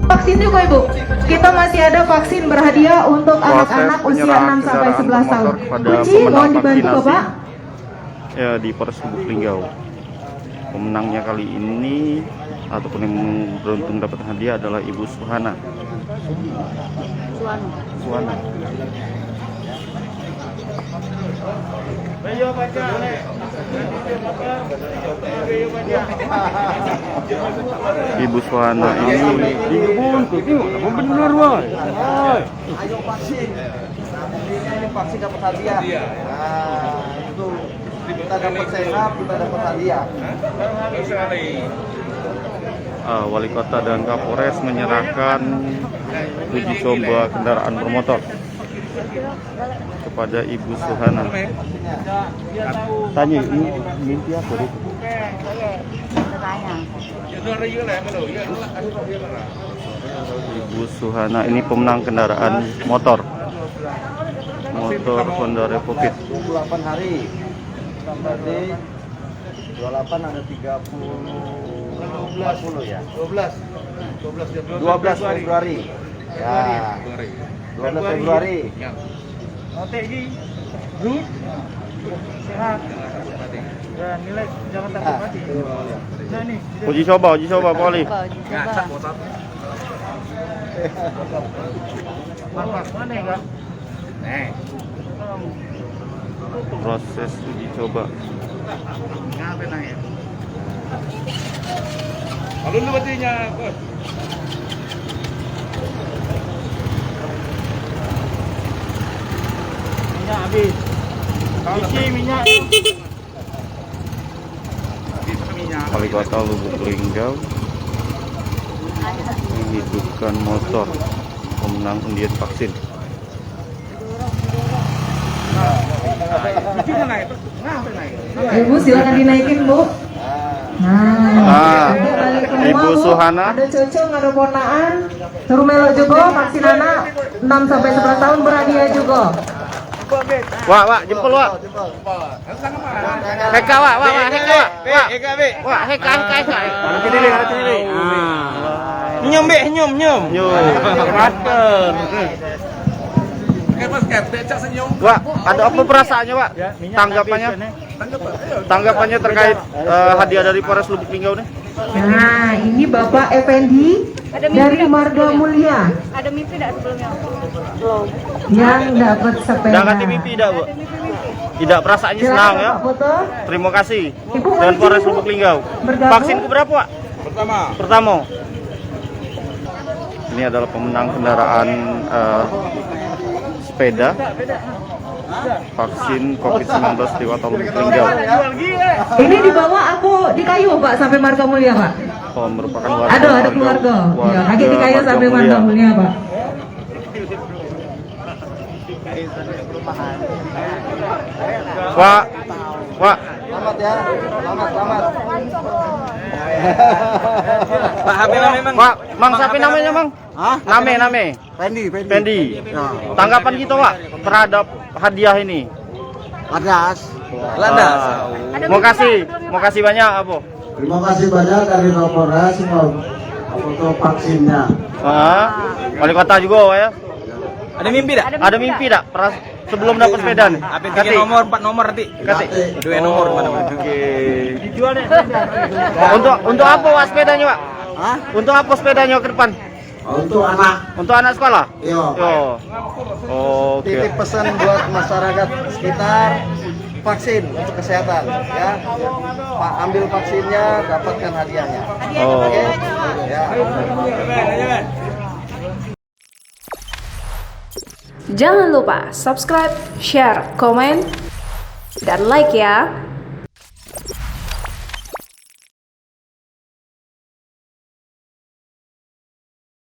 Vaksin juga Ibu. Kita masih ada vaksin berhadiah untuk anak-anak usia 6 sampai 11 tahun. Kunci mohon dibantu Bapak. Ya, di Polres Lubuk Linggau. Pemenangnya kali ini ataupun yang beruntung dapat hadiah adalah Ibu Suhana. Suhana. Ibu Suhana ini benar wah. Ini vaksin dapat hadiah. Nah, itu kita dapat sehat, kita dapat hadiah. Wali Kota dan Kapolres menyerahkan uji coba kendaraan bermotor kepada Ibu Suhana. Tanya ini mimpi apa itu? Ibu Suhana ini pemenang kendaraan motor Honda Republic. 28 hari. Berarti 28 ada 30 40 ya. 12 Februari. Ya. 12 Februari. Sehat dan nilai jangan takut mati. Nah nih, Uji coba Poli. mana enggak? Proses uji coba. Ngapain nanya? Alun lu batinya, Bos. Minyak habis. Isi minyak. Wali Kota Lubuk Linggau menghidupkan motor pemenang undian vaksin. Ibu silakan dinaikin Bu. Nah, Ibu Suhana. Ada cocong, ada ponaan. Suruh melo juga vaksin anak 6 sampai 11 tahun berhadiah juga. Wah, jempol wah. Heka wah, heka. Nyum. Masker. Wah, ada apa perasaannya, Pak? Tanggapannya terkait hadiah dari Polres Lubuk Linggau nih? Nah, ini Bapak Effendi dari Marga Mulia. Ada mimpi tidak sebelumnya? Yang dapat sepeda. Udah ganti mimpi tidak, Bu? Tidak, perasaannya senang ya. Pak foto. Terima kasih. Ibu Dan mau Polres izin, Bu? Lubuk Linggau. Bergabung? Vaksin keberapa, Pak? Pertama. Ini adalah pemenang kendaraan sepeda vaksin COVID-19 di Kota Lubuk Linggau. Ini dibawa aku di kayu Pak sampai Marga Mulia Pak. Oh, merupakan warga. Ada keluarga. Ya, lagi di kayu sampai Marga Mulia Pak. Wah. Selamat ya. Selamat. Pak HP memang. Pak, Mang siapa namanya, Mang? Hah? Name. Pendi. Tanggapan kita, Pak, terhadap hadiah ini. Landas. Mau kasih banyak apa? Terima kasih banyak dari Kapolres untuk vaksinnya. Wali Kota juga, ya. Ada mimpi tak? Ada mimpi tak? Sebelum dapat sepeda nih? Apa tiga nomor, 4 nomor nanti? Kati. Dua nomor mana? Oke. Dijual deh. Untuk apa Pak sepedanya, Pak? Hah? Untuk apa sepedanya ke depan? Untuk anak. Untuk anak sekolah? Yo. Oke. Titip pesan buat masyarakat sekitar, vaksin untuk kesehatan ya. Pak, ambil vaksinnya, dapatkan hadiahnya. Oh. Oke? Ya. Jangan lupa subscribe, share, komen, dan like ya.